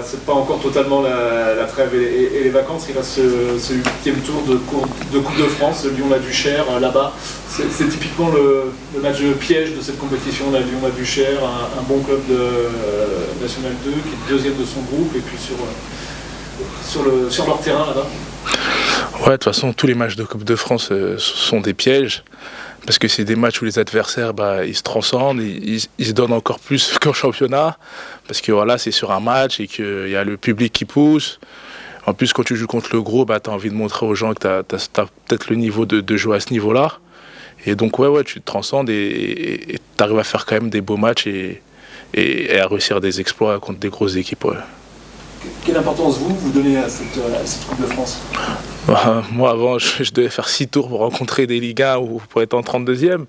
c'est pas encore totalement la trêve et les vacances. Il reste ce 8e tour de Coupe de France, Lyon-la-Duchère, là-bas. C'est typiquement le match piège de cette compétition, la Lyon-la-Duchère, un bon club de National 2, qui est deuxième de son groupe, et puis sur leur terrain là-bas. Ouais, de toute façon, tous les matchs de Coupe de France sont des pièges. Parce que c'est des matchs où les adversaires, ils se transcendent, ils se donnent encore plus qu'en championnat. Parce que voilà, c'est sur un match et qu'il y a le public qui pousse. En plus, quand tu joues contre le gros, tu as envie de montrer aux gens que tu as peut-être le niveau de jouer à ce niveau-là. Et donc, ouais, tu te transcendes et tu arrives à faire quand même des beaux matchs et à réussir des exploits contre des grosses équipes. Ouais. Quelle importance vous donnez à cette Coupe de France ? Moi, avant, je devais faire 6 tours pour rencontrer des Ligue 1 ou pour être en 32e.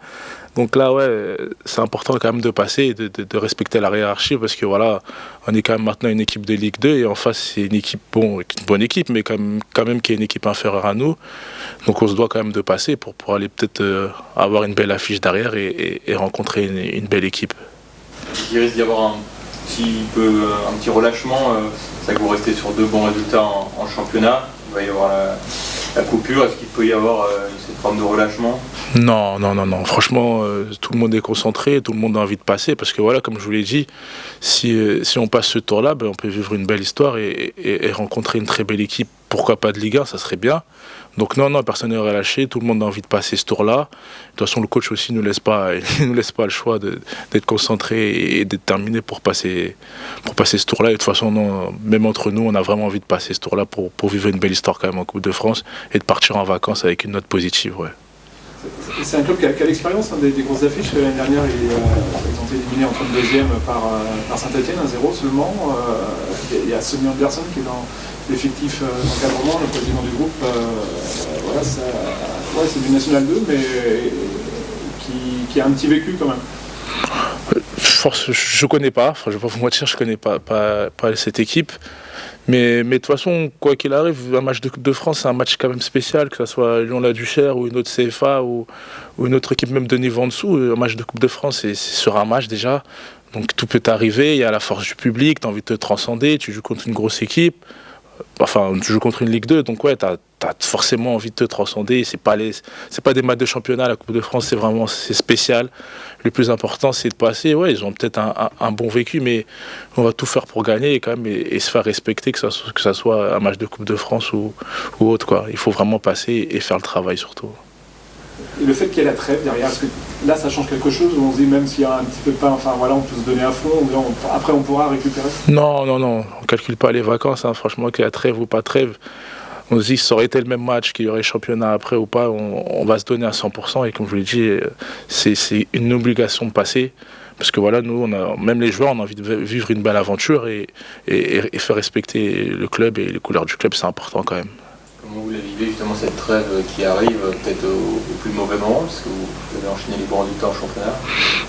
Donc là, ouais, c'est important quand même de passer et de respecter la hiérarchie parce que voilà, on est quand même maintenant une équipe de Ligue 2 et en face, c'est une équipe, une bonne équipe, mais quand même qui est une équipe inférieure à nous. Donc on se doit quand même de passer pour aller peut-être avoir une belle affiche derrière et rencontrer une belle équipe. Il risque d'y avoir un petit relâchement, c'est que vous restez sur 2 bons résultats en championnat. Il va y avoir la coupure. Est-ce qu'il peut y avoir cette forme de relâchement ? Non. Franchement, tout le monde est concentré, tout le monde a envie de passer. Parce que voilà, comme je vous l'ai dit, si on passe ce tour-là, on peut vivre une belle histoire et rencontrer une très belle équipe. Pourquoi pas de Ligue 1, ça serait bien. Donc non, personne n'est relâché, tout le monde a envie de passer ce tour-là. De toute façon, le coach aussi ne nous laisse pas le choix d'être concentré et déterminé pour passer ce tour-là. Et de toute façon, non, même entre nous, on a vraiment envie de passer ce tour-là pour vivre une belle histoire quand même en Coupe de France et de partir en vacances avec une note positive. Ouais. C'est un club qui a l'expérience des grosses affiches. L'année dernière, ils ont été éliminés en 32e par Saint-Etienne, 1-0 seulement. Il y a Sonny Anderson qui est dans l'effectif d'encadrement, le président du groupe. C'est du National 2, mais qui a un petit vécu quand même. Je connais pas, je ne vais pas vous mentir, je connais pas cette équipe. Mais de toute façon, quoi qu'il arrive, un match de Coupe de France, c'est un match quand même spécial, que ce soit Lyon-la-Duchère ou une autre CFA ou une autre équipe même de niveau en dessous. Un match de Coupe de France, c'est sur un match déjà. Donc tout peut arriver, il y a la force du public, tu as envie de te transcender, tu joues contre une grosse équipe. Enfin, tu joues contre une Ligue 2, donc ouais, t'as forcément envie de te transcender. C'est pas des matchs de championnat, la Coupe de France, c'est spécial. Le plus important, c'est de passer. Ouais, ils ont peut-être un bon vécu, mais on va tout faire pour gagner quand même et se faire respecter, que ça soit un match de Coupe de France ou autre, quoi. Il faut vraiment passer et faire le travail surtout. Et le fait qu'il y ait la trêve derrière, est-ce que là ça change quelque chose ou on se dit même s'il y a un petit peu de pain, on peut se donner à fond, après on pourra récupérer ? Non, on ne calcule pas les vacances, franchement, qu'il y a trêve ou pas trêve. On se dit que ça aurait été le même match, qu'il y aurait championnat après ou pas, on va se donner à 100% et comme je vous l'ai dit, c'est une obligation de passer. Parce que voilà, nous, même les joueurs, on a envie de vivre une belle aventure et faire respecter le club et les couleurs du club, c'est important quand même. Comment vous la vivez justement cette trêve qui arrive peut-être au plus mauvais moment, parce que vous avez enchaîné les bons résultats en championnat ?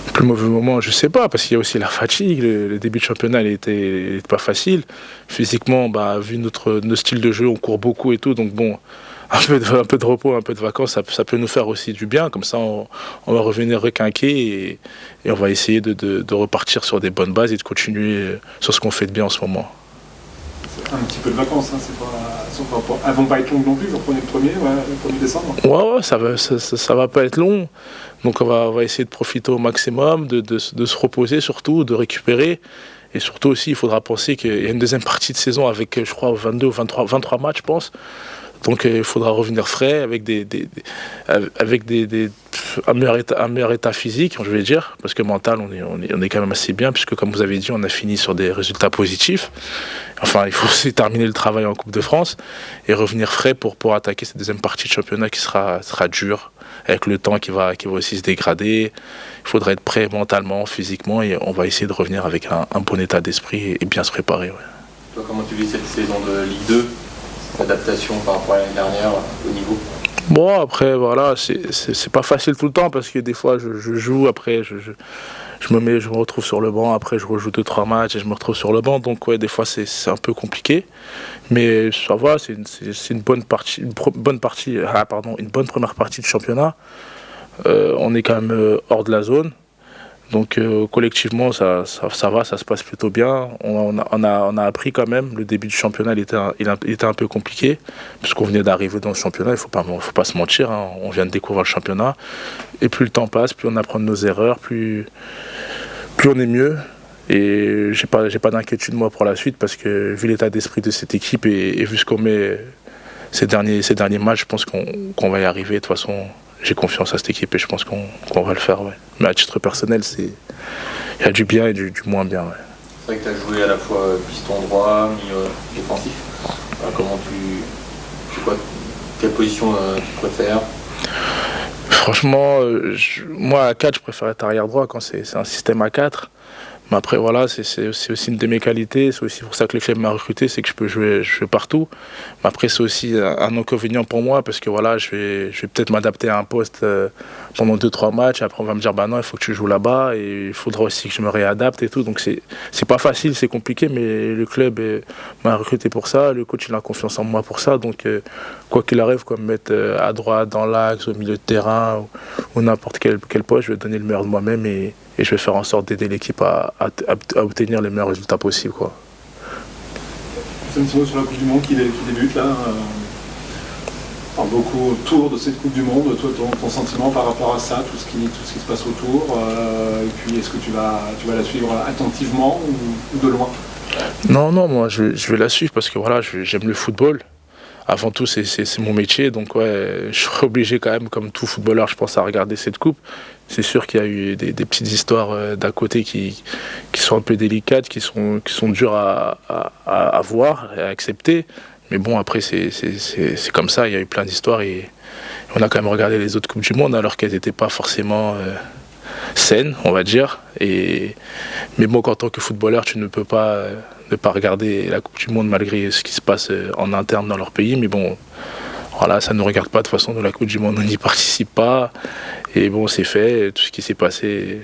Le plus mauvais moment, je sais pas, parce qu'il y a aussi la fatigue. Le début de championnat, il était pas facile. Physiquement, vu notre style de jeu, on court beaucoup et tout, donc bon, un peu de repos, un peu de vacances, ça peut nous faire aussi du bien. Comme ça, on va revenir requinquer et on va essayer de repartir sur des bonnes bases et de continuer sur ce qu'on fait de bien en ce moment. Un petit peu de vacances, elles vont pas être longues non plus, vous reprenez le 1er décembre. Ouais, ça va pas être long. Donc on va essayer de profiter au maximum, de se reposer surtout, de récupérer. Et surtout aussi, il faudra penser qu'il y a une deuxième partie de saison avec, je crois, 22 ou 23 matchs, je pense. Donc il faudra revenir frais avec un meilleur état physique, je vais dire, parce que mental, on est quand même assez bien, puisque comme vous avez dit, on a fini sur des résultats positifs. Enfin, il faut aussi terminer le travail en Coupe de France et revenir frais pour attaquer cette deuxième partie de championnat qui sera dure, avec le temps qui va aussi se dégrader. Il faudra être prêt mentalement, physiquement, et on va essayer de revenir avec un bon état d'esprit et bien se préparer. Ouais. Toi, comment tu vis cette saison de Ligue 2 ? Adaptation par rapport à l'année dernière au niveau? Bon, après, voilà, c'est pas facile tout le temps parce que des fois, je joue, après, je me retrouve sur le banc, après, je rejoue 2-3 matchs et je me retrouve sur le banc. Donc, ouais, des fois, c'est un peu compliqué. Mais ça va, c'est une bonne première partie de championnat. On est quand même hors de la zone. Donc collectivement, ça va, ça se passe plutôt bien. On a appris quand même. Le début du championnat, il était un peu compliqué, puisqu'on venait d'arriver dans le championnat, il ne faut pas se mentir, hein. On vient de découvrir le championnat. Et plus le temps passe, plus on apprend de nos erreurs, plus on est mieux. Et j'ai pas d'inquiétude moi pour la suite, parce que vu l'état d'esprit de cette équipe et vu ce qu'on met ces derniers matchs, je pense qu'on va y arriver. De toute façon, j'ai confiance à cette équipe et je pense qu'on va le faire. Ouais. Mais à titre personnel, il y a du bien et du moins bien. Ouais. C'est vrai que tu as joué à la fois piston droit, milieu défensif. Comment quelle position tu préfères? Franchement, moi à 4, je préfère être arrière droit quand c'est un système à 4. Mais après, voilà, c'est aussi une de mes qualités. C'est aussi pour ça que le club m'a recruté, c'est que je peux jouer partout. Mais après, c'est aussi un inconvénient pour moi, parce que voilà, je vais peut-être m'adapter à un poste pendant 2-3 matchs. Après, on va me dire, bah non, il faut que tu joues là-bas. Et il faudra aussi que je me réadapte et tout. Donc, c'est pas facile, c'est compliqué, mais le club m'a recruté pour ça. Le coach, il a confiance en moi pour ça. Donc, quoi qu'il arrive, me mettre à droite, dans l'axe, au milieu de terrain, ou n'importe quel poste, je vais donner le meilleur de moi-même et je vais faire en sorte d'aider l'équipe à obtenir les meilleurs résultats possibles. C'est un petit mot sur la Coupe du Monde qui débute là. On parle beaucoup autour de cette Coupe du Monde. Toi, ton sentiment par rapport à ça, tout ce qui se passe autour, et puis est-ce que tu vas la suivre attentivement ou de loin? Non, moi je vais la suivre parce que voilà, j'aime le football. Avant tout, c'est mon métier, donc ouais, je serai obligé quand même, comme tout footballeur, je pense, à regarder cette coupe. C'est sûr qu'il y a eu des petites histoires d'à côté qui sont un peu délicates, qui sont dures à voir et à accepter. Mais bon, après, c'est comme ça, il y a eu plein d'histoires et on a quand même regardé les autres Coupes du Monde alors qu'elles n'étaient pas forcément saines, on va dire. Mais bon, en tant que footballeur, tu ne peux pas ne pas regarder la Coupe du Monde malgré ce qui se passe en interne dans leur pays. Mais bon, voilà, ça ne nous regarde pas de toute façon, de la Coupe du Monde, on n'y participe pas. Et bon, c'est fait, tout ce qui s'est passé,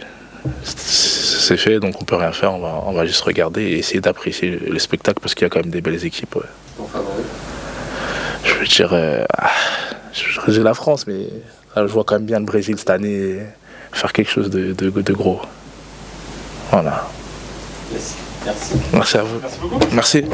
c'est fait, donc on peut rien faire, on va juste regarder et essayer d'apprécier le spectacle parce qu'il y a quand même des belles équipes. Ouais. Ton favori? Je veux dire, je dirais la France, mais je vois quand même bien le Brésil cette année faire quelque chose de gros. Voilà. Yes. Merci. Merci à vous. Merci beaucoup. Merci.